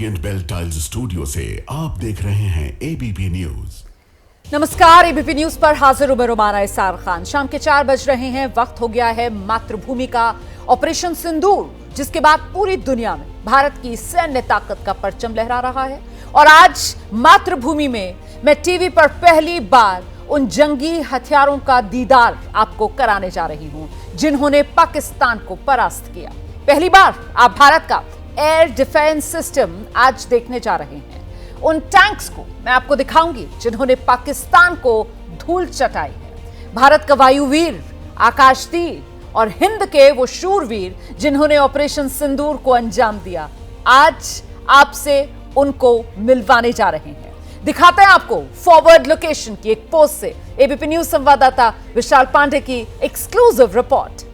Orient bell tiles studio से आप देख रहे हैं एबीपी न्यूज। नमस्कार, एबीपी न्यूज पर हाजिर हूं मैं रुमाना इसार खान। शाम के 4 बज रहे हैं, वक्त हो गया है मातृभूमि का। ऑपरेशन सिंदूर, जिसके बाद पूरी दुनिया में भारत की सैन्य ताकत का परचम लहरा रहा है। और आज मातृभूमि में मैं टीवी पर पहली बार उन जंगी हथियारों का दीदार आपको कराने जा रही हूं जिन्होंने पाकिस्तान को परास्त किया। पहली बार आप भारत का एयर डिफेंस सिस्टम आज देखने जा रहे हैं। उन टैंक्स को मैं आपको दिखाऊंगी जिन्होंने पाकिस्तान को धूल चटाई है। भारत का वायुवीर, आकाशतीर और हिंद के वो शूरवीर जिन्होंने ऑपरेशन सिंदूर को अंजाम दिया, आज आपसे उनको मिलवाने जा रहे हैं। दिखाते हैं आपको फॉरवर्ड लोकेशन की एक पोस्ट से एबीपी न्यूज संवाददाता विशाल पांडे की एक्सक्लूसिव रिपोर्ट।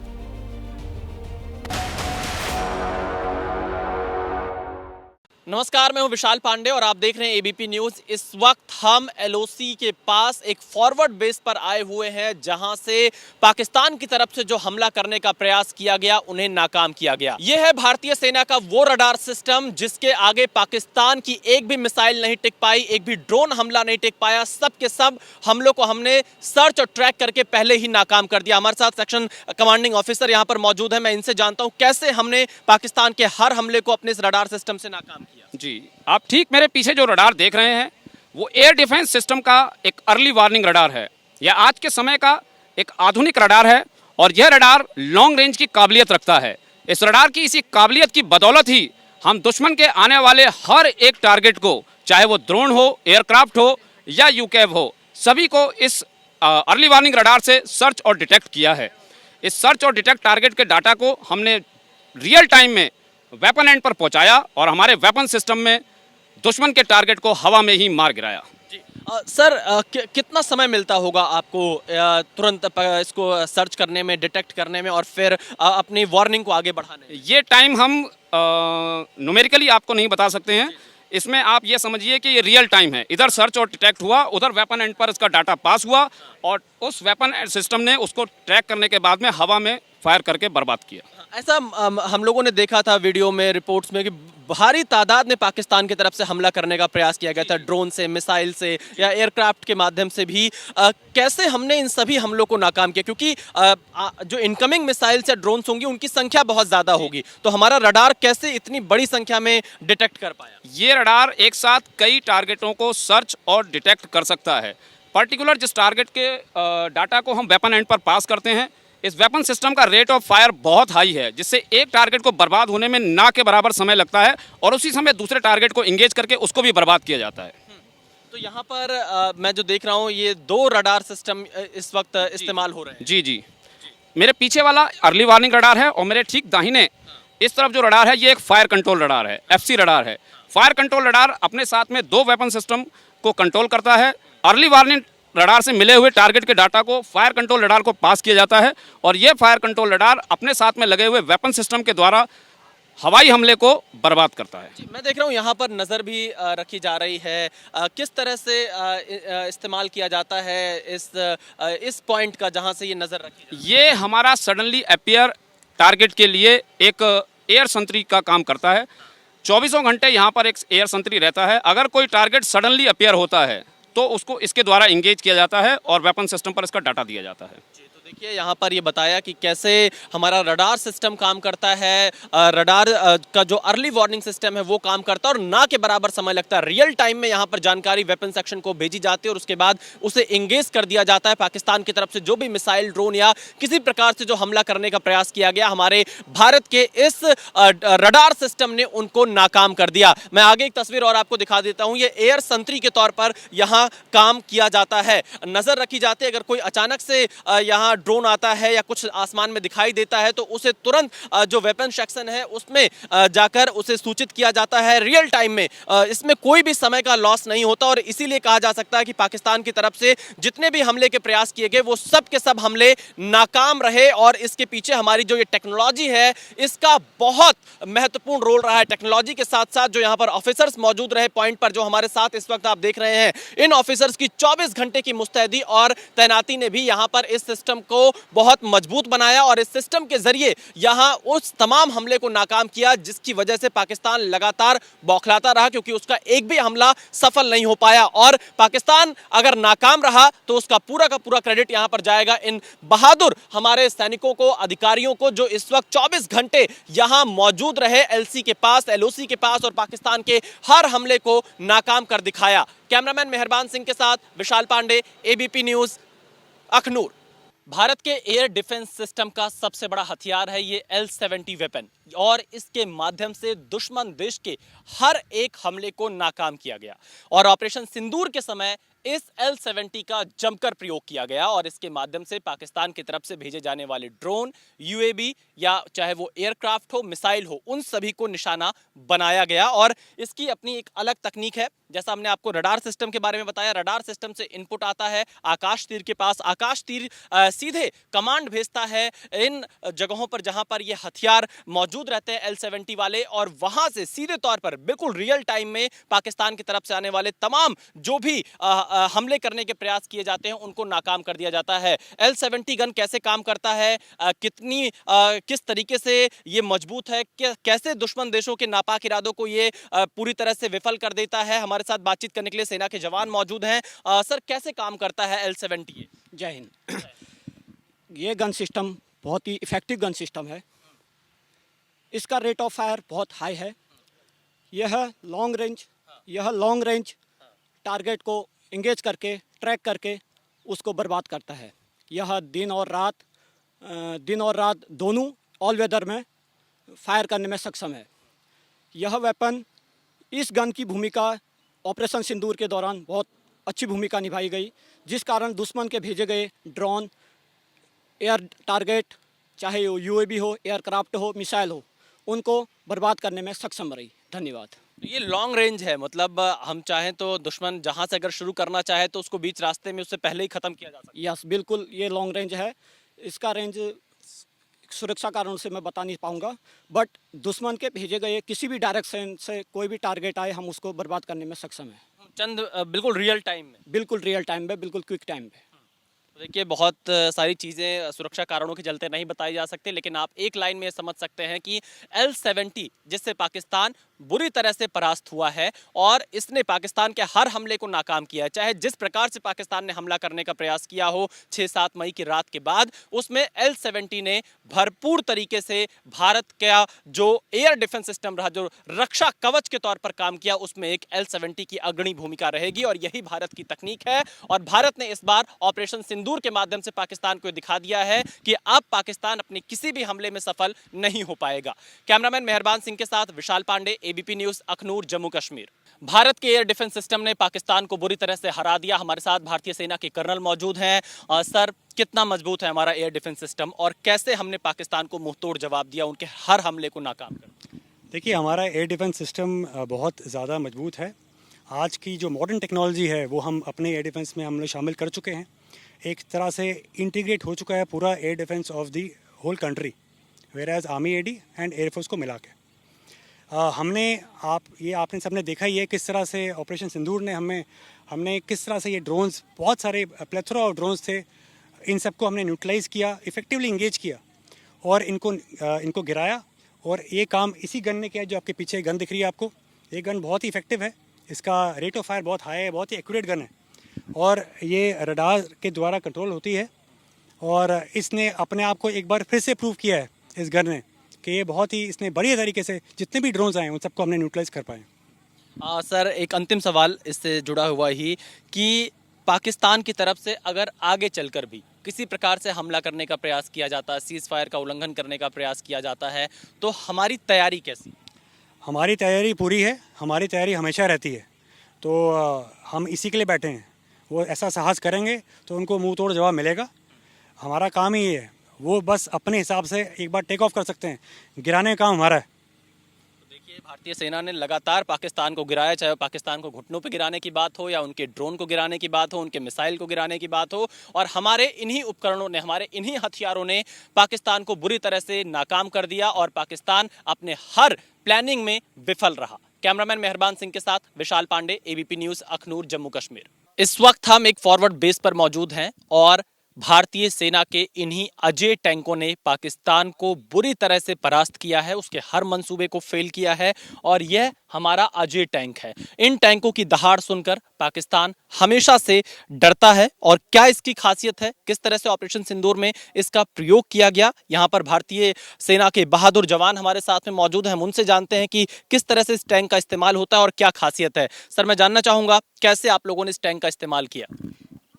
नमस्कार, मैं हूं विशाल पांडे और आप देख रहे हैं एबीपी न्यूज। इस वक्त हम एलओसी के पास एक फॉरवर्ड बेस पर आए हुए हैं जहां से पाकिस्तान की तरफ से जो हमला करने का प्रयास किया गया उन्हें नाकाम किया गया। यह है भारतीय सेना का वो रडार सिस्टम जिसके आगे पाकिस्तान की एक भी मिसाइल नहीं टिक पाई, एक भी ड्रोन हमला नहीं टिक पाया। सब के सब हमलों को हमने सर्च और ट्रैक करके पहले ही नाकाम कर दिया। हमारे साथ सेक्शन कमांडिंग ऑफिसर यहाँ पर मौजूद है। मैं इनसे जानता हूँ कैसे हमने पाकिस्तान के हर हमले को अपने इस रडार सिस्टम से नाकाम किया। जी, आप ठीक मेरे पीछे जो रडार देख रहे हैं वो एयर डिफेंस सिस्टम का एक अर्ली वार्निंग रडार है। यह आज के समय का एक आधुनिक रडार है और यह रडार लॉन्ग रेंज की काबिलियत रखता है। इस रडार की इसी काबिलियत की बदौलत ही हम दुश्मन के आने वाले हर एक टारगेट को, चाहे वो ड्रोन हो, एयरक्राफ्ट हो या यूकेव हो, सभी को इस अर्ली वार्निंग रडार से सर्च और डिटेक्ट किया है। इस सर्च और डिटेक्ट टारगेट के डाटा को हमने रियल टाइम में वेपन एंड पर पहुंचाया और हमारे वेपन सिस्टम में दुश्मन के टारगेट को हवा में ही मार गिराया। सर, कितना समय मिलता होगा आपको तुरंत इसको सर्च करने में, डिटेक्ट करने में और फिर अपनी वार्निंग को आगे बढ़ाने में? ये टाइम हम न्यूमेरिकली आपको नहीं बता सकते हैं। इसमें आप ये समझिए कि ये रियल टाइम है। इधर सर्च और डिटेक्ट हुआ, उधर वेपन एंड पर इसका डाटा पास हुआ और उस वेपन सिस्टम ने उसको ट्रैक करने के बाद में हवा में फायर करके बर्बाद किया। ऐसा हम लोगों ने देखा था वीडियो में, रिपोर्ट्स में, कि भारी तादाद में पाकिस्तान की तरफ से हमला करने का प्रयास किया गया था, ड्रोन से, मिसाइल से या एयरक्राफ्ट के माध्यम से भी। कैसे हमने इन सभी हमलों को नाकाम किया? क्योंकि जो इनकमिंग मिसाइल्स या ड्रोन्स होंगी उनकी संख्या बहुत ज़्यादा होगी, तो हमारा रडार कैसे इतनी बड़ी संख्या में डिटेक्ट कर पाया? ये रडार एक साथ कई टारगेटों को सर्च और डिटेक्ट कर सकता है। पर्टिकुलर जिस टारगेट के डाटा को हम वेपन एंड पर पास करते हैं, इस वेपन सिस्टम का रेट ऑफ फायर बहुत हाई है, जिससे एक टारगेट को बर्बाद होने में ना के बराबर समय लगता है और उसी समय दूसरे टारगेट को इंगेज करके उसको भी बर्बाद किया जाता है। तो यहाँ पर मैं जो देख रहा हूँ ये 2 रडार सिस्टम इस वक्त इस्तेमाल हो रहे हैं। जी, मेरे पीछे वाला अर्ली वार्निंग रडार है और मेरे ठीक दाहिने इस तरफ जो रडार है ये एक फायर कंट्रोल रडार है, FC रडार है। फायर कंट्रोल रडार अपने साथ में 2 वेपन सिस्टम को कंट्रोल करता है। अर्ली वार्निंग रडार से मिले हुए टारगेट के डाटा को फायर कंट्रोल रडार को पास किया जाता है और ये फायर कंट्रोल रडार अपने साथ में लगे हुए वेपन सिस्टम के द्वारा हवाई हमले को बर्बाद करता है। मैं देख रहा हूँ यहाँ पर नज़र भी रखी जा रही है। किस तरह से इस्तेमाल किया जाता है इस पॉइंट का जहाँ से ये नज़र रखी? ये हमारा सडनली अपीयर टारगेट के लिए एक एयर संतरी का काम करता है। 24 घंटे यहाँ पर एक एयर संतरी रहता है। अगर कोई टारगेट सडनली अपीयर होता है तो उसको इसके द्वारा इंगेज किया जाता है और वेपन सिस्टम पर इसका डाटा दिया जाता है। देखिए यहाँ पर ये बताया कि कैसे हमारा रडार सिस्टम काम करता है। रडार का जो अर्ली वार्निंग सिस्टम है वो काम करता है और ना के बराबर समय लगता है। रियल टाइम में यहाँ पर जानकारी वेपन सेक्शन को भेजी जाती है और उसके बाद उसे इंगेज कर दिया जाता है। पाकिस्तान की तरफ से जो भी मिसाइल, ड्रोन या किसी प्रकार से जो हमला करने का प्रयास किया गया, हमारे भारत के इस रडार सिस्टम ने उनको नाकाम कर दिया। मैं आगे एक तस्वीर और आपको दिखा देता हूँ। ये एयर संतरी के तौर पर यहाँ काम किया जाता है, नजर रखी जाती है। अगर कोई अचानक से यहाँ ड्रोन आता है या कुछ आसमान में दिखाई देता है तो उसे तुरंत जो वेपन सेक्शन है उसमें जाकर उसे सूचित किया जाता है रियल टाइम में। इसमें कोई भी समय का लॉस नहीं होता और इसीलिए कहा जा सकता है कि पाकिस्तान की तरफ से जितने भी हमले के प्रयास किए गए वो सब के सब हमले नाकाम रहे। और इसके पीछे हमारी जो ये टेक्नोलॉजी है इसका बहुत महत्वपूर्ण रोल रहा है। टेक्नोलॉजी के साथ साथ जो यहाँ पर ऑफिसर्स मौजूद रहे पॉइंट पर, जो हमारे साथ इस वक्त आप देख रहे हैं, इन ऑफिसर्स की 24 घंटे की मुस्तैदी और तैनाती ने भी यहाँ पर इस सिस्टम को बहुत मजबूत बनाया और इस सिस्टम के जरिए यहां उस तमाम हमले को नाकाम किया जिसकी वजह से पाकिस्तान लगातार बौखलाता रहा, क्योंकि उसका एक भी हमला सफल नहीं हो पाया। और पाकिस्तान अगर नाकाम रहा तो उसका पूरा का पूरा क्रेडिट यहां पर जाएगा इन बहादुर हमारे सैनिकों को, अधिकारियों को, जो इस वक्त 24 घंटे यहां मौजूद रहे एलसी के पास, एलओसी के पास, और पाकिस्तान के हर हमले को नाकाम कर दिखाया। कैमरामैन मेहरबान सिंह के साथ विशाल पांडे, एबीपी न्यूज, अखनूर। भारत के एयर डिफेंस सिस्टम का सबसे बड़ा हथियार है ये L-70 वेपन, और इसके माध्यम से दुश्मन देश के हर एक हमले को नाकाम किया गया। और ऑपरेशन सिंदूर के समय इस L-70 का जमकर प्रयोग किया गया और इसके माध्यम से पाकिस्तान की तरफ से भेजे जाने वाले ड्रोन, यूएवी या चाहे वो एयरक्राफ्ट हो, मिसाइल हो, उन सभी को निशाना बनाया गया। और इसकी अपनी एक अलग तकनीक है। जैसा हमने आपको रडार सिस्टम के बारे में बताया, रडार सिस्टम से इनपुट आता है आकाश तीर के पास, आकाश तीर सीधे कमांड भेजता है इन जगहों पर जहां पर ये हथियार मौजूद रहते हैं L-70 वाले, और वहां से सीधे तौर पर बिल्कुल रियल टाइम में पाकिस्तान की तरफ से आने वाले तमाम जो भी हमले करने के प्रयास किए जाते हैं उनको नाकाम कर दिया जाता है। L-70 गन कैसे काम करता है, किस तरीके से ये मजबूत है, कैसे दुश्मन देशों के नापाक इरादों को ये पूरी तरह से विफल कर देता है, हमारे साथ बातचीत करने के लिए सेना के जवान मौजूद हैं। सर, कैसे काम करता है L-70? जय हिंद। ये गन सिस्टम बहुत ही इफ़ेक्टिव गन सिस्टम है। इसका रेट ऑफ फायर बहुत हाई है। यह लॉन्ग रेंज टारगेट को इंगेज करके, ट्रैक करके उसको बर्बाद करता है। यह दिन और रात दोनों ऑल वेदर में फायर करने में सक्षम है। यह वेपन, इस गन की भूमिका ऑपरेशन सिंदूर के दौरान बहुत अच्छी भूमिका निभाई गई, जिस कारण दुश्मन के भेजे गए ड्रोन, एयर टारगेट, चाहे वो यूएवी हो, एयरक्राफ्ट हो, मिसाइल हो, उनको बर्बाद करने में सक्षम रही। धन्यवाद। ये लॉन्ग रेंज है, मतलब हम चाहें तो दुश्मन जहां से अगर शुरू करना चाहे तो उसको बीच रास्ते में उससे पहले ही खत्म किया जा सकता है। यस, बिल्कुल ये लॉन्ग रेंज है। इसका रेंज सुरक्षा कारणों से मैं बता नहीं पाऊंगा, बट दुश्मन के भेजे गए किसी भी डायरेक्शन से कोई भी टारगेट आए, हम उसको बर्बाद करने में सक्षम है। बिल्कुल रियल टाइम में, बिल्कुल रियल टाइम पे, बिल्कुल क्विक टाइम पे। देखिए, बहुत सारी चीज़ें सुरक्षा कारणों के चलते नहीं बताई जा सकती, लेकिन आप एक लाइन में समझ सकते हैं कि L-70 जिससे पाकिस्तान बुरी तरह से परास्त हुआ है और इसने पाकिस्तान के हर हमले को नाकाम किया है। चाहे जिस प्रकार से पाकिस्तान ने हमला करने का प्रयास किया हो 6-7 मई की रात के बाद, उसमें L-70 ने भरपूर तरीके से भारत का जो एयर डिफेंस सिस्टम रहा, जो रक्षा कवच के तौर पर काम किया, उसमें एक L-70 की अग्रणी भूमिका रहेगी। और यही भारत की तकनीक है। और भारत ने इस बार ऑपरेशन सिंदूर के माध्यम से पाकिस्तान को दिखा दिया है कि अब पाकिस्तान अपने किसी भी हमले में सफल नहीं हो पाएगा। कैमरामैन मेहरबान सिंह के साथ विशाल पांडे, एबीपी न्यूज, अखनूर, जम्मू कश्मीर। भारत के एयर डिफेंस सिस्टम ने पाकिस्तान को बुरी तरह से हरा दिया। हमारे साथ भारतीय सेना के कर्नल मौजूद हैं। सर, कितना मजबूत है हमारा एयर डिफेंस सिस्टम और कैसे हमने पाकिस्तान को मुंहतोड़ जवाब दिया, उनके हर हमले को नाकाम कर? देखिए, हमारा एयर डिफेंस सिस्टम बहुत ज़्यादा मजबूत है। आज की जो मॉडर्न टेक्नोलॉजी है वो हम अपने एयर डिफेंस में हम लोग शामिल कर चुके हैं। एक तरह से इंटीग्रेट हो चुका है पूरा air defence of the whole country, whereas army, AD and air force को मिला के आपने सबने देखा ही है किस तरह से ऑपरेशन सिंदूर ने हमने किस तरह से ये ड्रोन्स, बहुत सारे प्लेथोरा ऑफ ड्रोन्स थे, इन सबको हमने न्यूट्रलाइज़ किया, इफेक्टिवली इंगेज किया और इनको गिराया। और ये काम इसी गन ने किया जो आपके पीछे गन दिख रही है आपको। ये गन बहुत ही इफेक्टिव है, इसका रेट ऑफ फायर बहुत हाई है, बहुत ही एक्यूरेट गन है और ये रडार के द्वारा कंट्रोल होती है। और इसने अपने आप को एक बार फिर से प्रूव किया है इस गन ने कि ये बहुत ही, इसने बढ़िया तरीके से जितने भी ड्रोन्स आए उन सबको हमने न्यूट्रलाइज कर पाए। सर, एक अंतिम सवाल इससे जुड़ा हुआ ही कि पाकिस्तान की तरफ से अगर आगे चलकर भी किसी प्रकार से हमला करने का प्रयास किया जाता है, सीज फायर का उल्लंघन करने का प्रयास किया जाता है, तो हमारी तैयारी कैसी? हमारी तैयारी पूरी है, हमारी तैयारी हमेशा रहती है। तो हम इसी के लिए बैठे हैं। वो ऐसा साहस करेंगे तो उनको मुंह तोड़ जवाब मिलेगा। हमारा काम ही ये है, वो बस अपने हिसाब से एक बार टेक ऑफ कर सकते हैं, गिराने का काम हमारा है। देखिए, भारतीय सेना ने लगातार पाकिस्तान को गिराया, चाहे पाकिस्तान को घुटनों पे गिराने की बात हो या उनके ड्रोन को गिराने की बात हो, उनके मिसाइल को गिराने की बात हो, और हमारे इन्हीं उपकरणों ने, हमारे इन्हीं हथियारों ने पाकिस्तान को बुरी तरह से नाकाम कर दिया और पाकिस्तान अपने हर प्लानिंग में विफल रहा। कैमरामैन मेहरबान सिंह के साथ विशाल पांडे, एबीपी न्यूज, अखनूर, जम्मू कश्मीर। इस वक्त हम एक फॉरवर्ड बेस पर मौजूद हैं और भारतीय सेना के इन्हीं अजय टैंकों ने पाकिस्तान को बुरी तरह से परास्त किया है, उसके हर मंसूबे को फेल किया है और यह हमारा अजय टैंक है। इन टैंकों की दहाड़ सुनकर पाकिस्तान हमेशा से डरता है। और क्या इसकी खासियत है, किस तरह से ऑपरेशन सिंदूर में इसका प्रयोग किया गया, यहाँ पर भारतीय सेना के बहादुर जवान हमारे साथ में मौजूद हैं। हम उनसे जानते हैं कि किस तरह से इस टैंक का इस्तेमाल होता है और क्या खासियत है। सर, मैं जानना चाहूंगा कैसे आप लोगों ने इस टैंक का इस्तेमाल किया।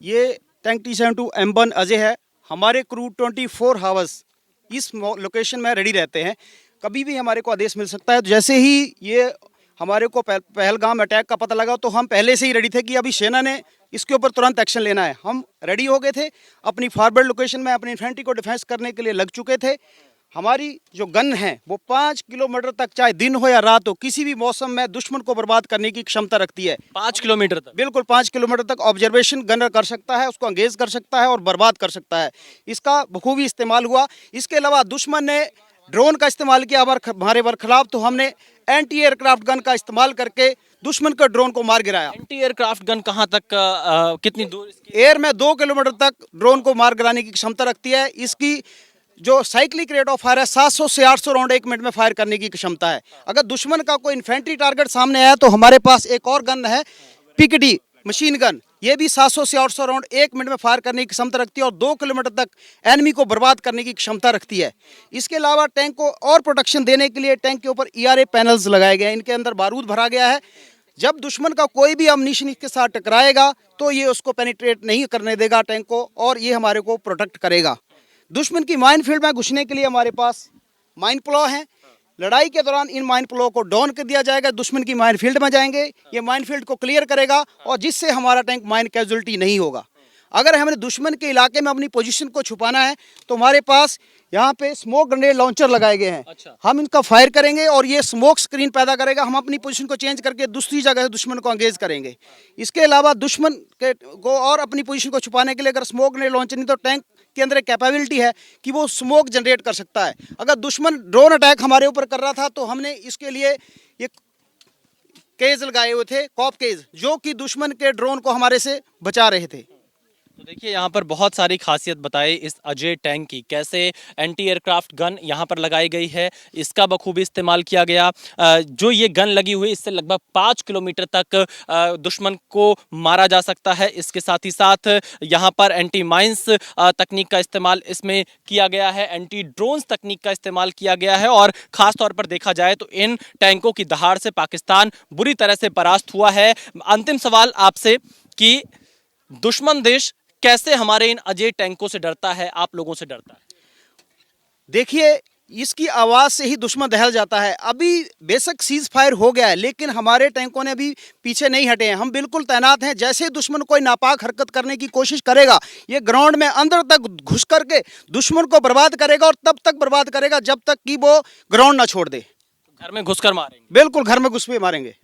ये टैंक T-72M1 अजय है। हमारे क्रू 24 हावर्स इस लोकेशन में रेडी रहते हैं। कभी भी हमारे को आदेश मिल सकता है। तो जैसे ही ये हमारे को पहलगाम अटैक का पता लगा तो हम पहले से ही रेडी थे कि अभी सेना ने इसके ऊपर तुरंत एक्शन लेना है। हम रेडी हो गए थे, अपनी फॉरवर्ड लोकेशन में अपनी इन्फेंट्री को डिफेंस करने के लिए लग चुके थे। हमारी जो गन है वो 5 किलोमीटर तक, चाहे दिन हो या रात हो, किसी भी मौसम में दुश्मन को बर्बाद करने की क्षमता रखती है। 5 किलोमीटर तक? बिल्कुल 5 किलोमीटर तक ऑब्जर्वेशन गनर कर सकता है, उसको एंगेज कर सकता है और बर्बाद कर सकता है। इसका बखूबी इस्तेमाल हुआ। इसके अलावा दुश्मन ने ड्रोन का इस्तेमाल किया हमारे बरखिलाफ, तो हमने एंटी एयरक्राफ्ट गन का इस्तेमाल करके दुश्मन के ड्रोन को मार गिराया। एंटी एयरक्राफ्ट गन कहां तक, कितनी दूर इसकी? एयर में 2 किलोमीटर तक ड्रोन को मार गिराने की क्षमता रखती है। इसकी जो साइक्लिक रेट ऑफ फायर है 700 से 800 राउंड 1 मिनट में फायर करने की क्षमता है। अगर दुश्मन का कोई इन्फेंट्री टारगेट सामने आया तो हमारे पास एक और गन है पीकेडी मशीन गन, ये भी 700 से 800 राउंड 1 मिनट में फायर करने की क्षमता रखती है और 2 किलोमीटर तक एनिमी को बर्बाद करने की क्षमता रखती है। इसके अलावा टैंक को और प्रोटेक्शन देने के लिए टैंक के ऊपर ERA पैनल्स लगाए गए हैं। इनके अंदर बारूद भरा गया है। जब दुश्मन का कोई भी अमनीशन इसके साथ टकराएगा तो ये उसको पेनिट्रेट नहीं करने देगा टैंक को, और ये हमारे को प्रोटेक्ट करेगा। दुश्मन की माइन फील्ड में घुसने के लिए हमारे पास माइन प्लो है। लड़ाई के दौरान इन माइन प्लो को डाउन कर दिया जाएगा, दुश्मन की माइन फील्ड में जाएंगे, ये माइन फील्ड को क्लियर करेगा और जिससे हमारा टैंक माइन कैजुअलिटी नहीं होगा। अगर हमें दुश्मन के इलाके में अपनी पोजीशन को छुपाना है तो हमारे पास यहाँ पे स्मोक ग्रेनेड लॉन्चर लगाए गए हैं। अच्छा। हम इनका फायर करेंगे और ये स्मोक स्क्रीन पैदा करेगा। हम अपनी पोजीशन को चेंज करके दूसरी जगह से दुश्मन को एंगेज करेंगे। इसके अलावा दुश्मन के को और अपनी पोजीशन को छुपाने के लिए अगर स्मोक ग्रेनेड लॉन्चर नहीं तो टैंक के अंदर एक कैपेबिलिटी है कि वो स्मोक जनरेट कर सकता है। अगर दुश्मन ड्रोन अटैक हमारे ऊपर कर रहा था तो हमने इसके लिए ये केज लगाए हुए थे, कॉप केज, जो कि दुश्मन के ड्रोन को हमारे से बचा रहे थे। तो देखिए यहाँ पर बहुत सारी खासियत बताई इस अजय टैंक की, कैसे एंटी एयरक्राफ्ट गन यहाँ पर लगाई गई है, इसका बखूबी इस्तेमाल किया गया। जो ये गन लगी हुई इससे लगभग 5 किलोमीटर तक दुश्मन को मारा जा सकता है। इसके साथ ही साथ यहाँ पर एंटी माइंस तकनीक का इस्तेमाल इसमें किया गया है, एंटी ड्रोन्स तकनीक का इस्तेमाल किया गया है। और ख़ास तौर पर देखा जाए तो इन टैंकों की दहाड़ से पाकिस्तान बुरी तरह से परास्त हुआ है। अंतिम सवाल आपसे कि दुश्मन देश कैसे हमारे इन अजय टैंकों से डरता है, आप लोगों से डरता है? देखिए, इसकी आवाज़ से ही दुश्मन दहल जाता है। अभी बेशक सीज फायर हो गया है लेकिन हमारे टैंकों ने अभी पीछे नहीं हटे हैं। हम बिल्कुल तैनात हैं। जैसे दुश्मन कोई नापाक हरकत करने की कोशिश करेगा, ये ग्राउंड में अंदर तक घुस करके दुश्मन को बर्बाद करेगा और तब तक बर्बाद करेगा जब तक कि वो ग्राउंड ना छोड़ दे। घर में घुसकर मारेंगे? बिल्कुल, घर में घुस के मारेंगे।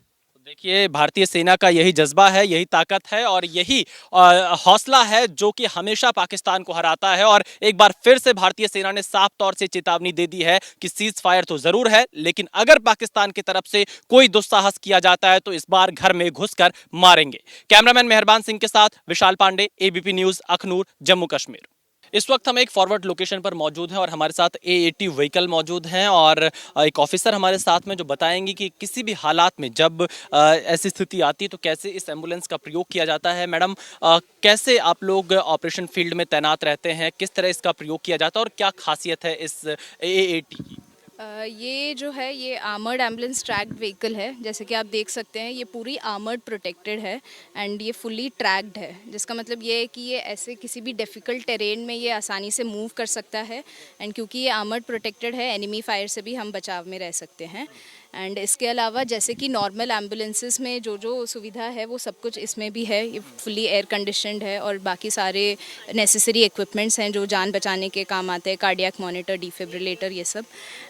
देखिए, भारतीय सेना का यही जज्बा है, यही ताकत है और यही हौसला है जो कि हमेशा पाकिस्तान को हराता है। और एक बार फिर से भारतीय सेना ने साफ तौर से चेतावनी दे दी है कि सीज फायर तो जरूर है, लेकिन अगर पाकिस्तान की तरफ से कोई दुस्साहस किया जाता है तो इस बार घर में घुसकर मारेंगे। कैमरामैन मेहरबान सिंह के साथ विशाल पांडे, ABP न्यूज, अखनूर, जम्मू कश्मीर। इस वक्त हम एक फॉरवर्ड लोकेशन पर मौजूद हैं और हमारे साथ A80 व्हीकल मौजूद हैं और एक ऑफिसर हमारे साथ में जो बताएंगे कि किसी भी हालात में जब ऐसी स्थिति आती है तो कैसे इस एम्बुलेंस का प्रयोग किया जाता है। मैडम, कैसे आप लोग ऑपरेशन फील्ड में तैनात रहते हैं, किस तरह इसका प्रयोग किया जाता है और क्या खासियत है इस A80 की? ये जो है ये आर्मर्ड एम्बुलेंस ट्रैक्ड व्हीकल है। जैसे कि आप देख सकते हैं ये पूरी आर्मर्ड प्रोटेक्टेड है एंड ये फुली ट्रैक्ड है, जिसका मतलब ये है कि ये ऐसे किसी भी डिफ़िकल्ट टेरेन में ये आसानी से मूव कर सकता है। एंड क्योंकि ये आर्मर्ड प्रोटेक्टेड है, एनिमी फायर से भी हम बचाव में रह सकते हैं। एंड इसके अलावा जैसे कि नॉर्मल एम्बुलेंसेस में जो जो सुविधा है वो सब कुछ इसमें भी है। ये फुली एयर कंडीशनड है और बाकी सारे नेसेसरी इक्विपमेंट्स हैं जो जान बचाने के काम आते हैं, कार्डियक मॉनिटर, डिफिब्रिलेटर, ये सब।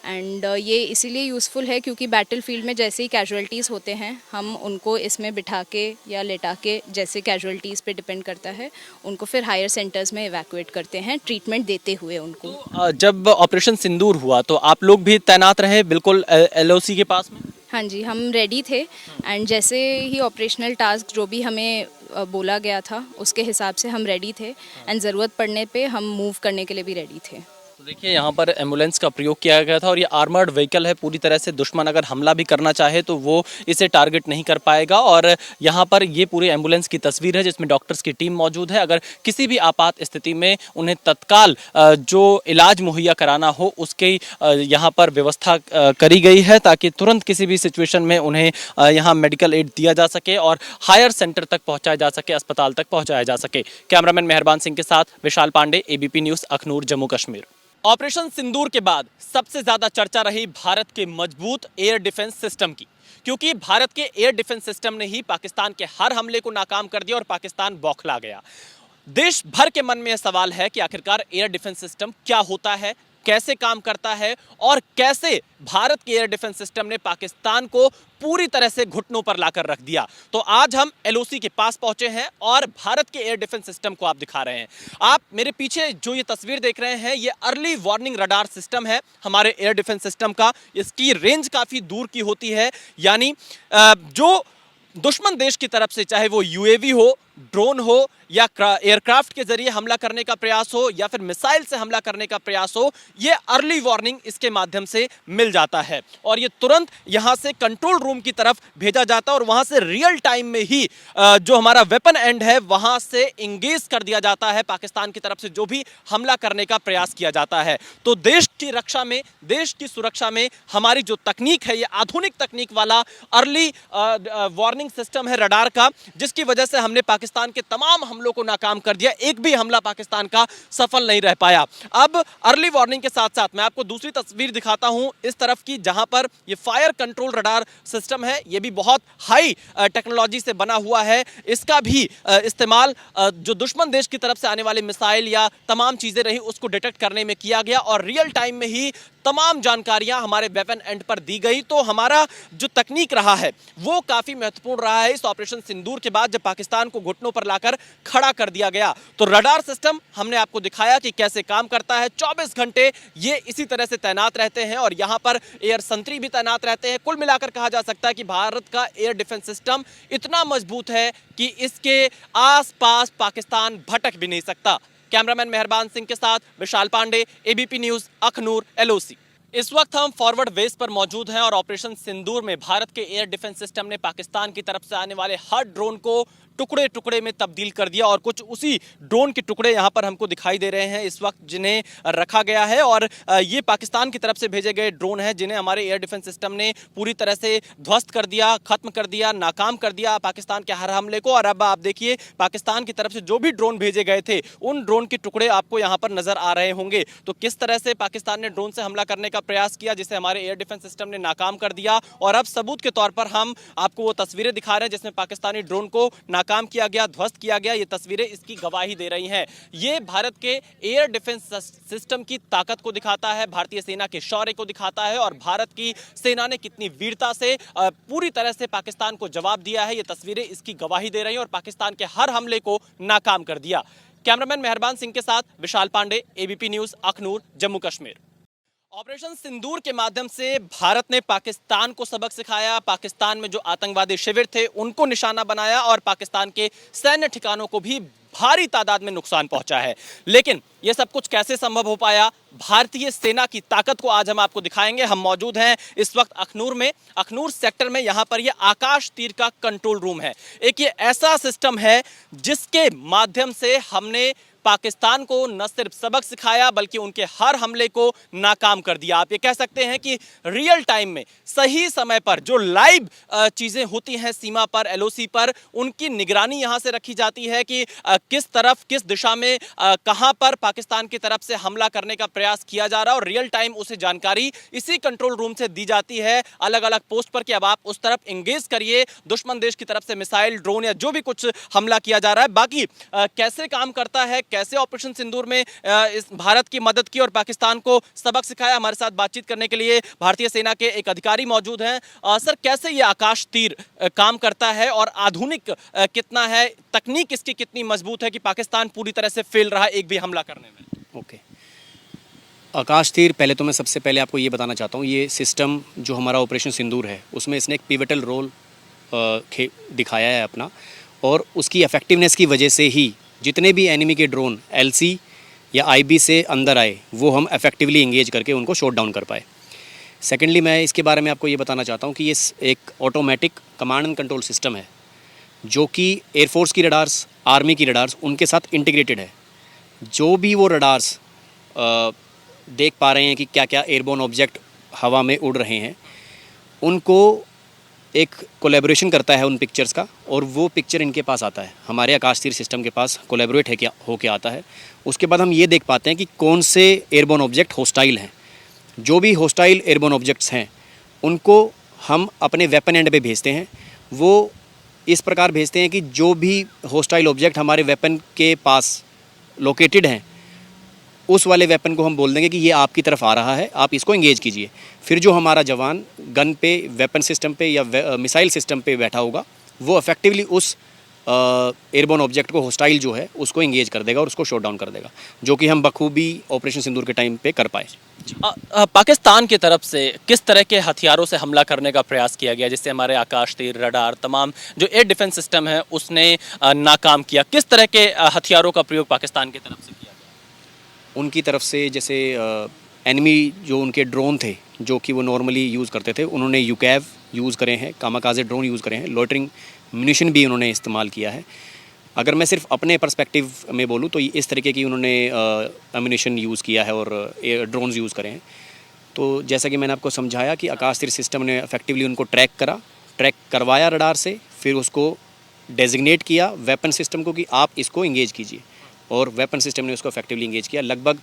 एंड ये इसीलिए यूज़फुल है क्योंकि बैटल फील्ड में जैसे ही कैजुअलिटीज़ होते हैं हम उनको इसमें बिठा के या लेटा के, जैसे कैजुअलिटीज़ पे डिपेंड करता है, उनको फिर हायर सेंटर्स में इवैक्यूएट करते हैं ट्रीटमेंट देते हुए उनको। तो जब ऑपरेशन सिंदूर हुआ तो आप लोग भी तैनात रहे बिल्कुल LOC के पास में? हाँ जी, हम रेडी थे एंड जैसे ही ऑपरेशनल टास्क जो भी हमें बोला गया था उसके हिसाब से हम रेडी थे एंड ज़रूरत पड़ने पे हम मूव करने के लिए भी रेडी थे। तो देखिए यहाँ पर एम्बुलेंस का प्रयोग किया गया था और ये आर्मर्ड व्हीकल है, पूरी तरह से दुश्मन अगर हमला भी करना चाहे तो वो इसे टारगेट नहीं कर पाएगा। और यहाँ पर ये पूरी एम्बुलेंस की तस्वीर है जिसमें डॉक्टर्स की टीम मौजूद है। अगर किसी भी आपात स्थिति में उन्हें तत्काल जो इलाज मुहैया कराना हो उसकी यहाँ पर व्यवस्था करी गई है ताकि तुरंत किसी भी सिचुएशन में उन्हें यहाँ मेडिकल एड दिया जा सके और हायर सेंटर तक पहुँचाया जा सके, अस्पताल तक पहुँचाया जा सके। कैमरामैन मेहरबान सिंह के साथ Vishal Pandey, ABP News, Akhnoor, Jammu Kashmir. Operation Sindoor के बाद सबसे ज्यादा चर्चा रही भारत के मजबूत एयर डिफेंस सिस्टम की, क्योंकि भारत के एयर डिफेंस सिस्टम ने ही पाकिस्तान के हर हमले को नाकाम कर दिया और पाकिस्तान बौखला गया। देश भर के मन में यह सवाल है कि आखिरकार एयर डिफेंस सिस्टम क्या होता है, कैसे काम करता है और कैसे भारत के एयर डिफेंस सिस्टम ने पाकिस्तान को पूरी तरह से घुटनों पर लाकर रख दिया। तो आज हम LOC के पास पहुंचे हैं और भारत के एयर डिफेंस सिस्टम को आप दिखा रहे हैं। आप मेरे पीछे जो ये तस्वीर देख रहे हैं ये अर्ली वार्निंग रडार सिस्टम है हमारे एयर डिफेंस सिस्टम का। इसकी रेंज काफी दूर की होती है, यानी जो दुश्मन देश की तरफ से चाहे वो UAV हो, ड्रोन हो या एयरक्राफ्ट के जरिए हमला करने का प्रयास हो या फिर मिसाइल से हमला करने का प्रयास हो, ये अर्ली वार्निंग इसके माध्यम से मिल जाता है और ये तुरंत यहां से कंट्रोल रूम की तरफ भेजा जाता है और वहां से रियल टाइम में ही जो हमारा वेपन एंड है वहां से इंगेज कर दिया जाता है पाकिस्तान की तरफ से जो भी हमला करने का प्रयास किया जाता है। तो देश की रक्षा में, देश की सुरक्षा में हमारी जो तकनीक है ये आधुनिक तकनीक वाला अर्ली वार्निंग सिस्टम है रडार का, जिसकी वजह से हमने पाकिस्तान के तमाम हमलों को नाकाम कर दिया। एक भी हमला पाकिस्तान का सफल नहीं रह पाया। अब अर्ली वार्निंग के साथ साथ मैं आपको दूसरी तस्वीर दिखाता हूं इस तरफ की, जहां पर ये फायर कंट्रोल रडार सिस्टम है। ये भी बहुत हाई टेक्नोलॉजी से बना हुआ है। इसका भी इस्तेमाल जो दुश्मन देश की तरफ से आने वाले मिसाइल या तमाम चीजें रही उसको डिटेक्ट करने में किया गया और रियल टाइम में ही तमाम जानकारियां हमारे वेपन एंड पर दी गई। तो हमारा जो तकनीक रहा है वो काफी महत्वपूर्ण रहा है इस ऑपरेशन सिंदूर के बाद, जब पाकिस्तान को घुटनों पर लाकर खड़ा कर दिया गया। तो रडार सिस्टम हमने आपको दिखाया कि कैसे काम करता है। 24 घंटे ये इसी तरह से तैनात रहते हैं और यहां पर एयर संतरी भी तैनात रहते हैं। कुल मिलाकर कहा जा सकता है कि भारत का एयर डिफेंस सिस्टम इतना मजबूत है कि इसके आसपास पाकिस्तान भटक भी नहीं सकता। कैमरामैन मेहरबान सिंह के साथ Vishal Pandey, ABP News, Akhnoor, LOC। इस वक्त हम फॉरवर्ड बेस पर मौजूद हैं और ऑपरेशन सिंदूर में भारत के एयर डिफेंस सिस्टम ने पाकिस्तान की तरफ से आने वाले हर ड्रोन को टुकड़े टुकड़े में तब्दील कर दिया और कुछ उसी ड्रोन के टुकड़े यहां पर हमको दिखाई दे रहे हैं इस वक्त, जिन्हें रखा गया है। और ये पाकिस्तान की तरफ से भेजे गए ड्रोन हैं जिन्हें हमारे एयर डिफेंस सिस्टम ने पूरी तरह से ध्वस्त कर दिया, खत्म कर दिया, नाकाम कर दिया पाकिस्तान के हर हमले को। और अब आप देखिए पाकिस्तान की तरफ से जो भी ड्रोन भेजे गए थे उन ड्रोन के टुकड़े आपको यहाँ पर नजर आ रहे होंगे। तो किस तरह से पाकिस्तान ने ड्रोन से हमला करने का प्रयास किया जिसे हमारे एयर डिफेंस सिस्टम ने नाकाम कर दिया। और अब सबूत के तौर पर हम आपको वो तस्वीरें दिखा रहे हैं जिसमें पाकिस्तानी ड्रोन को नाकाम किया गया, ध्वस्त किया गया। ये तस्वीरें इसकी गवाही दे रही हैं। ये भारत के एयर डिफेंस सिस्टम की ताकत को दिखाता है, भारतीय सेना के शौर्य को दिखाता है और भारत की सेना ने कितनी वीरता से पूरी तरह से पाकिस्तान को जवाब दिया है। ये तस्वीरें इसकी गवाही दे रही हैं और पाकिस्तान के हर हमले को नाकाम कर दिया। कैमरामैन मेहरबान सिंह के साथ Vishal Pandey, ABP News, Akhnoor, Jammu Kashmir. Operation Sindoor के माध्यम से भारत ने पाकिस्तान को सबक सिखाया, पाकिस्तान में जो आतंकवादी शिविर थे उनको निशाना बनाया और पाकिस्तान के सैन्य ठिकानों को भी भारी तादाद में नुकसान पहुंचा है। लेकिन यह सब कुछ कैसे संभव हो पाया? भारतीय सेना की ताकत को आज हम आपको दिखाएंगे। हम मौजूद हैं इस वक्त अखनूर में, अखनूर सेक्टर में। यहां पर यह आकाश तीर का कंट्रोल रूम है। एक ये ऐसा सिस्टम है जिसके माध्यम से हमने पाकिस्तान को न सिर्फ सबक सिखाया बल्कि उनके हर हमले को नाकाम कर दिया। आप ये कह सकते हैं कि रियल टाइम में, सही समय पर जो लाइव चीजें होती हैं सीमा पर, LOC पर, उनकी निगरानी यहां से रखी जाती है कि किस तरफ, किस दिशा में, कहां पर पाकिस्तान की तरफ से हमला करने का प्रयास किया जा रहा है और रियल टाइम उसे जानकारी इसी कंट्रोल रूम से दी जाती है अलग अलग पोस्ट पर कि अब आप उस तरफ इंगेज करिए, दुश्मन देश की तरफ से मिसाइल, ड्रोन या जो भी कुछ हमला किया जा रहा है। बाकी कैसे काम करता है, कैसे ऑपरेशन सिंदूर में इस भारत की मदद की और पाकिस्तान को सबक सिखाया, हमारे साथ बातचीत करने के लिए भारतीय सेना के एक अधिकारी मौजूद हैं। सर, कैसे ये आकाश तीर काम करता है और आधुनिक कितना है, तकनीक इसकी कितनी मजबूत है कि पाकिस्तान पूरी तरह से फेल रहा एक भी हमला करने में? ओके, आकाश तीर, पहले तो मैं सबसे पहले आपको ये बताना चाहता हूँ, ये सिस्टम जो हमारा ऑपरेशन सिंदूर है उसमें इसने एक पिवटल रोल दिखाया है अपना। और उसकी इफेक्टिवनेस की वजह से ही जितने भी एनिमी के ड्रोन एलसी या आईबी से अंदर आए वो हम इफेक्टिवली इंगेज करके उनको शॉट डाउन कर पाए। सेकेंडली मैं इसके बारे में आपको ये बताना चाहता हूँ कि ये एक automatic command and control system है जो कि एयरफोर्स की रडार्स, आर्मी की रडार्स उनके साथ इंटीग्रेटेड है। जो भी वो रडार्स देख पा रहे हैं कि क्या क्या एयरबोर्न ऑब्जेक्ट हवा में उड़ रहे हैं, उनको एक कोलैबोरेशन करता है उन पिक्चर्स का, और वो पिक्चर इनके पास आता है, हमारे आकाश तीर सिस्टम के पास कोलैबोरेट है क्या होके आता है। उसके बाद हम ये देख पाते हैं कि कौन से एयरबोर्न ऑब्जेक्ट होस्टाइल हैं। जो भी होस्टाइल एयरबोर्न ऑब्जेक्ट्स हैं उनको हम अपने वेपन एंड पे भेजते हैं। वो इस प्रकार भेजते हैं कि जो भी होस्टाइल ऑब्जेक्ट हमारे वेपन के पास लोकेटेड हैं उस वाले वेपन को हम बोल देंगे कि ये आपकी तरफ आ रहा है, आप इसको एंगेज कीजिए। फिर जो हमारा जवान गन पे, वेपन सिस्टम पे या मिसाइल सिस्टम पे बैठा होगा वो इफेक्टिवली उस एयरबोर्न ऑब्जेक्ट को, होस्टाइल जो है उसको एंगेज कर देगा और उसको शॉट डाउन कर देगा, जो कि हम बखूबी ऑपरेशन सिंदूर के टाइम पे कर पाए। पाकिस्तान की तरफ से किस तरह के हथियारों से हमला करने का प्रयास किया गया, जिससे हमारे आकाश तीर, रडार, तमाम जो एयर डिफेंस सिस्टम है उसने नाकाम किया? किस तरह के हथियारों का प्रयोग पाकिस्तान की तरफ से किया गया? उनकी तरफ से जैसे एनिमी जो उनके ड्रोन थे जो कि वो नॉर्मली यूज़ करते थे, उन्होंने यूकैव यूज़ करे हैं, कामाकाजे ड्रोन यूज़ करे हैं, लॉइटरिंग म्यूनिशन भी उन्होंने इस्तेमाल किया है। अगर मैं सिर्फ अपने पर्सपेक्टिव में बोलूँ तो इस तरीके की उन्होंने एम्यूनिशन यूज़ किया है और ड्रोन्स यूज़ करे हैं। तो जैसा कि मैंने आपको समझाया कि आकाश तीर सिस्टम ने इफेक्टिवली उनको ट्रैक करवाया रडार से, फिर उसको डेजिग्नेट किया वेपन सिस्टम को कि आप इसको इंगेज कीजिए, और वेपन सिस्टम ने उसको इफेक्टिवली इंगेज किया। लगभग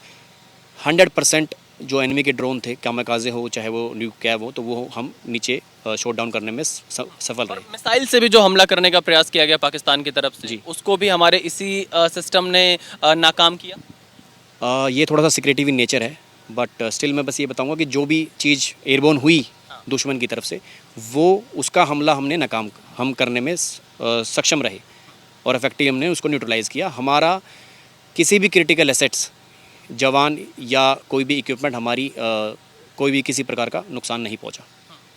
100% जो एनिमी के ड्रोन थे, कामाकाजे हो चाहे वो यूकैव हो, तो वो हम नीचे शॉट डाउन करने में सफल रहे। मिसाइल से भी जो हमला करने का प्रयास किया गया पाकिस्तान की तरफ से, जी, उसको भी हमारे इसी सिस्टम ने नाकाम किया। ये थोड़ा सा सिक्रेटिव इन नेचर है, बट स्टिल मैं बस ये बताऊंगा कि जो भी चीज़ एयरबोर्न हुई दुश्मन की तरफ से, वो उसका हमला हमने नाकाम हम करने में सक्षम रहे और इफेक्टिव हमने उसको न्यूट्रलाइज़ किया। हमारा किसी भी क्रिटिकल एसेट्स, जवान या कोई भी इक्विपमेंट, हमारी कोई भी किसी प्रकार का नुकसान नहीं पहुंचा।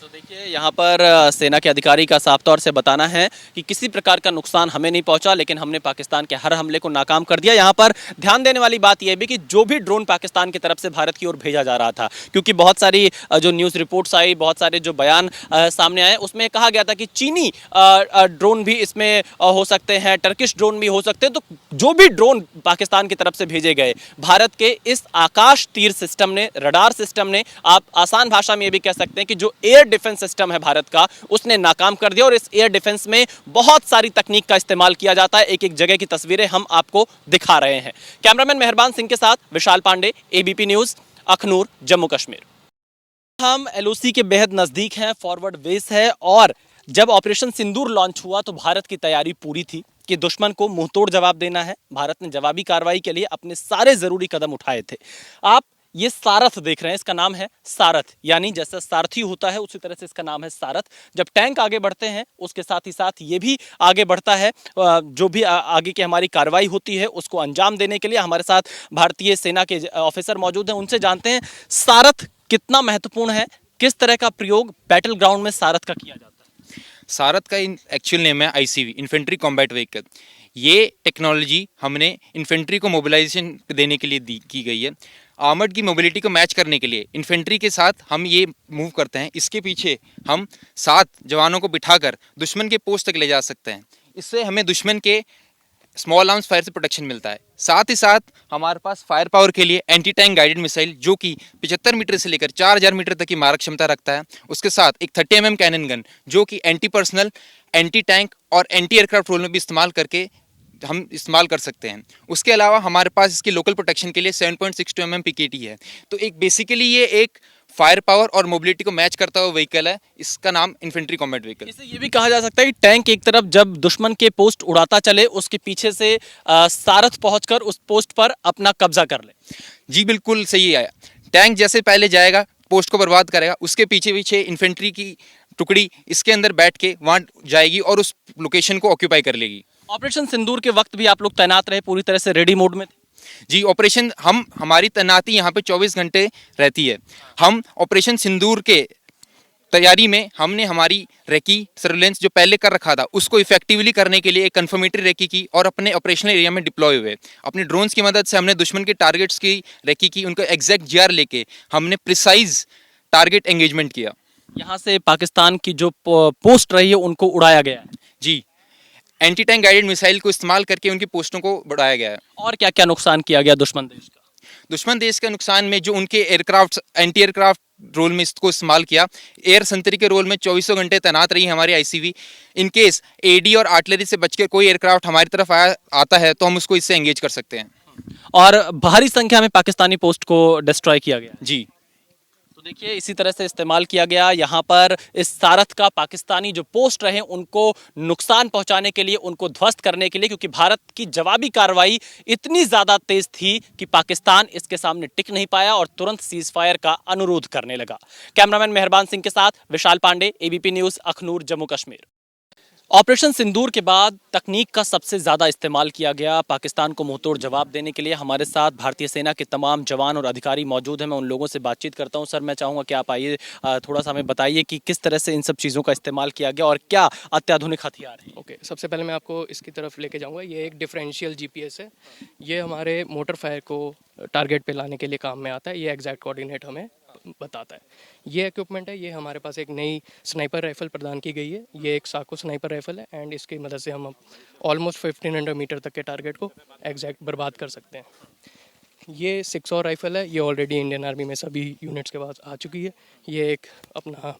तो देखिए यहाँ पर सेना के अधिकारी का साफ तौर से बताना है कि किसी प्रकार का नुकसान हमें नहीं पहुंचा, लेकिन हमने पाकिस्तान के हर हमले को नाकाम कर दिया। यहाँ पर ध्यान देने वाली बात यह भी कि जो भी ड्रोन पाकिस्तान की तरफ से भारत की ओर भेजा जा रहा था, क्योंकि बहुत सारी जो न्यूज़ रिपोर्ट्स आई, बहुत सारे जो बयान सामने आए, उसमें कहा गया था कि चीनी ड्रोन भी इसमें हो सकते हैं, टर्किश ड्रोन भी हो सकते हैं। तो जो भी ड्रोन पाकिस्तान की तरफ से भेजे गए, भारत के इस आकाश तीर सिस्टम ने, रडार सिस्टम ने, आप आसान भाषा में ये भी कह सकते हैं कि जो एयर डिफेंस सिस्टम है भारत का, उसने नाकाम कर दिया। और इस एयर डिफेंस में बहुत सारी तकनीक का इस्तेमाल किया जाता है। एक एक जगह की तस्वीरें हम आपको दिखा रहे हैं। कैमरामैन मेहरबान सिंह के साथ विशाल पांडे, एबीपी न्यूज़, अखनूर, जम्मू कश्मीर। हम एलओसी के बेहद नजदीक हैं, फॉरवर्ड बेस है, और जब ऑपरेशन सिंदूर लॉन्च हुआ तो भारत की तैयारी पूरी थी कि दुश्मन को मुंहतोड़ जवाब देना है। भारत ने जवाबी कार्रवाई के लिए अपने सारे जरूरी कदम उठाए थे। आप ये सारथ देख रहे हैं, इसका नाम है सारथ, यानी जैसा सारथी होता है उसी तरह से इसका नाम है सारथ। जब टैंक आगे बढ़ते हैं उसके साथ ही साथ ये भी आगे बढ़ता है। जो भी आगे की हमारी कार्रवाई होती है उसको अंजाम देने के लिए हमारे साथ भारतीय सेना के ऑफिसर मौजूद हैं। उनसे जानते हैं सारथ कितना महत्वपूर्ण है, किस तरह का प्रयोग बैटल ग्राउंड में सारथ का किया जाता है। सारथ का एक्चुअल नेम है आईसीवी, इन्फेंट्री कॉम्बैट व्हीकल। ये टेक्नोलॉजी हमने इन्फेंट्री को मोबिलाइजेशन देने के लिए की गई है। आर्मर्ड की मोबिलिटी को मैच करने के लिए इन्फेंट्री के साथ हम ये मूव करते हैं। इसके पीछे हम 7 जवानों को बिठाकर दुश्मन के पोस्ट तक ले जा सकते हैं। इससे हमें दुश्मन के स्मॉल आर्म्स फायर से प्रोटेक्शन मिलता है। साथ ही साथ हमारे पास फायर पावर के लिए एंटी टैंक गाइडेड मिसाइल, जो कि 75 मीटर से लेकर 4000 मीटर तक की मारक क्षमता रखता है। उसके साथ एक 30 mm कैनन गन, जो कि एंटी पर्सनल, एंटी टैंक और एंटी एयरक्राफ्ट रोल में भी इस्तेमाल करके हम इस्तेमाल कर सकते हैं। उसके अलावा हमारे पास इसकी लोकल प्रोटेक्शन के लिए 7.62 mm PKT है। तो एक बेसिकली ये एक फायर पावर और मोबिलिटी को मैच करता हुआ व्हीकल है। इसका नाम इन्फेंट्री कॉम्बैट व्हीकल। इसे ये भी कहा जा सकता है कि टैंक एक तरफ जब दुश्मन के पोस्ट उड़ाता चले, उसके पीछे से सारथ पहुंचकर उस पोस्ट पर अपना कब्जा कर ले। जी बिल्कुल सही है। टैंक जैसे पहले जाएगा, पोस्ट को बर्बाद करेगा, उसके पीछे पीछे इन्फेंट्री की टुकड़ी इसके अंदर बैठ के वहाँ जाएगी और उस लोकेशन को ऑक्यूपाई कर लेगी। ऑपरेशन सिंदूर के वक्त भी आप लोग तैनात रहे, पूरी तरह से रेडी मोड में थे? जी, ऑपरेशन हमारी तैनाती यहाँ पे 24 घंटे रहती है। हम ऑपरेशन सिंदूर के तैयारी में हमने हमारी रेकी सर्विलेंस जो पहले कर रखा था उसको इफेक्टिवली करने के लिए एक कंफर्मेटरी रेकी की और अपने ऑपरेशनल एरिया में डिप्लॉय हुए। अपने ड्रोन्स की मदद से हमने दुश्मन के टारगेट्स की रेकी की, उनको एग्जैक्ट जीआर लेके हमने प्रिसाइज टारगेट एंगेजमेंट किया। यहाँ से पाकिस्तान की जो पोस्ट रही है उनको उड़ाया गया है। जी, एंटी टैंक गाइडेड मिसाइल को इस्तेमाल करके उनकी पोस्टों को बढ़ाया गया है। और क्या क्या नुकसान किया गया दुश्मन देश का? दुश्मन देश के नुकसान में जो उनके एयरक्राफ्ट, एंटी एयरक्राफ्ट रोल में इसको इस्तेमाल किया, एयर संतरी के रोल में 24 घंटे तैनात रही हमारी आईसीवी। इन केस एडी और आर्टिलरी से बचकर कोई एयरक्राफ्ट हमारी तरफ आता है तो हम उसको इससे एंगेज कर सकते हैं। और भारी संख्या में पाकिस्तानी पोस्ट को डिस्ट्रॉय किया गया। जी, तो देखिए इसी तरह से इस्तेमाल किया गया यहाँ पर इस सारथ का पाकिस्तानी जो पोस्ट रहे उनको नुकसान पहुंचाने के लिए, उनको ध्वस्त करने के लिए, क्योंकि भारत की जवाबी कार्रवाई इतनी ज़्यादा तेज थी कि पाकिस्तान इसके सामने टिक नहीं पाया और तुरंत सीज फायर का अनुरोध करने लगा। कैमरामैन मेहरबान सिंह के साथ Vishal Pandey, ABP News, Akhnoor, Jammu Kashmir. Operation Sindoor के बाद तकनीक का सबसे ज़्यादा इस्तेमाल किया गया। पाकिस्तान को मुंहतोड़ जवाब देने के लिए हमारे साथ भारतीय सेना के तमाम जवान और अधिकारी मौजूद हैं। मैं उन लोगों से बातचीत करता हूं। सर, मैं चाहूँगा कि आप आइए, थोड़ा सा हमें बताइए कि किस तरह से इन सब चीज़ों का इस्तेमाल किया गया और क्या अत्याधुनिक हथियार हैं। ओके, सबसे पहले मैं आपको इसकी तरफ लेके जाऊँगा। ये एक डिफरेंशियल GPS है। ये हमारे मोटर फायर को टारगेट पे लाने के लिए काम में आता है। ये एग्जैक्ट कोऑर्डिनेट हमें बताता है। ये इक्विपमेंट है, ये हमारे पास एक नई स्नाइपर राइफल प्रदान की गई है। ये एक साको स्नाइपर राइफल है एंड इसकी मदद से हम ऑलमोस्ट 1500 मीटर तक के टारगेट को एग्जैक्ट बर्बाद कर सकते हैं। ये 6 और राइफल है, ये ऑलरेडी इंडियन आर्मी में सभी यूनिट्स के पास आ चुकी है। ये एक अपना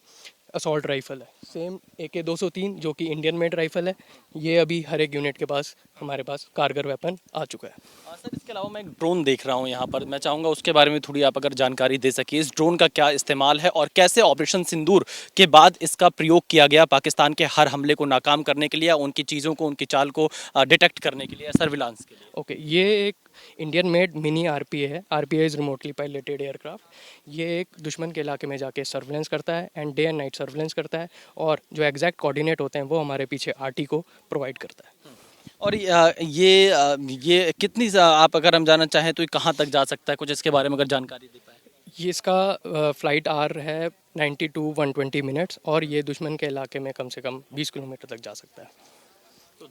असॉल्ट राइफल है, सेम AK-203 जो कि इंडियन मेड राइफल है। ये अभी हर एक यूनिट के पास हमारे पास कारगर वेपन आ चुका है। सर, इसके अलावा मैं एक ड्रोन देख रहा हूँ यहाँ पर, मैं चाहूँगा उसके बारे में थोड़ी आप अगर जानकारी दे सकिए। इस ड्रोन का क्या इस्तेमाल है और कैसे ऑपरेशन सिंदूर के बाद इसका प्रयोग किया गया पाकिस्तान के हर हमले को नाकाम करने के लिए, उनकी चीज़ों को, उनकी चाल को डिटेक्ट करने के लिए, सर्विलांस के लिए? ओके, ये एक इंडियन मेड मिनी RPA है। RPA is remotely piloted aircraft. ये एक दुश्मन के इलाके में जाके सर्विलेंस करता है and day and night surveillance करता है और जो एग्जैक्ट कोऑर्डिनेट होते हैं वो हमारे पीछे RT को प्रोवाइड करता है। और ये कितनी, आप अगर हम जानना चाहें तो ये कहाँ तक जा सकता है, कुछ इसके बारे में अगर जानकारी दे पाए? ये इसका फ्लाइट आवर है 90 to 120 मिनट्स और ये दुश्मन के इलाके में कम से कम 20 किलोमीटर तक जा सकता है। तो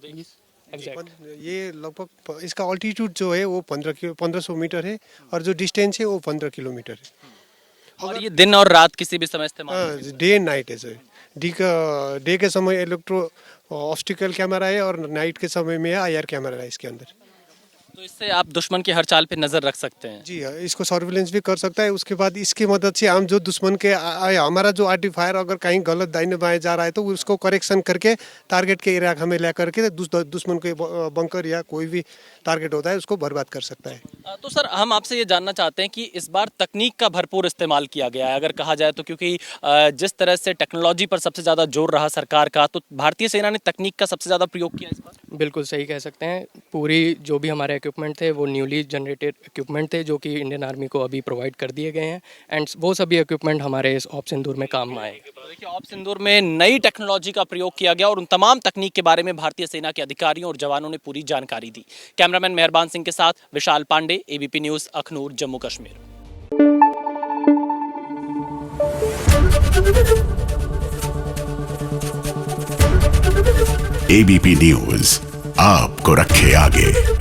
एग्जैक्ट ये लगभग इसका ऑल्टीट्यूड जो है वो 1500 मीटर है और जो डिस्टेंस है वो 15 किलोमीटर है। और ये दिन और रात किसी भी समय इस्तेमाल? डे एंड नाइट है सर। डे के समय इलेक्ट्रो ऑब्स्टिकल कैमरा है और नाइट के समय में IR कैमरा है इसके अंदर। तो इससे आप दुश्मन की हर चाल पे नजर रख सकते हैं? जी हाँ, इसको सर्विलेंस भी कर सकता है। उसके बाद इसकी मदद से हम जो दुश्मन के हमारा जो RT फायर अगर कहीं गलत दाहिने बाएं जा रहा है तो उसको करेक्शन करके टारगेट के एरिया हमें ले करके दुश्मन के बंकर या कोई भी टारगेट होता है उसको बर्बाद कर सकता है। तो सर, हम आपसे ये जानना चाहते हैं कि इस बार तकनीक का भरपूर इस्तेमाल किया गया है अगर कहा जाए तो, क्योंकि जिस तरह से टेक्नोलॉजी पर सबसे ज़्यादा जोर रहा सरकार का, तो भारतीय सेना ने तकनीक का सबसे ज़्यादा प्रयोग किया इस बार? बिल्कुल सही कह सकते हैं। पूरी जो भी हमारे इक्विपमेंट थे वो न्यूली जनरेटेड इक्विपमेंट थे जो कि इंडियन आर्मी को अभी प्रोवाइड कर दिए गए हैं एंड वो सभी इक्विपमेंट हमारे इस ऑप सिंदूर में काम आएंगे। देखिए, ऑप सिंदूर में नई टेक्नोलॉजी का प्रयोग किया गया और उन तमाम तकनीक के बारे में भारतीय सेना के अधिकारियों और जवानों ने पूरी जानकारी दी। कैमरामैन मेहरबान सिंह के साथ Vishal Pandey, ABP News, Akhnoor, Jammu Kashmir. ABP News आपको रखे आगे।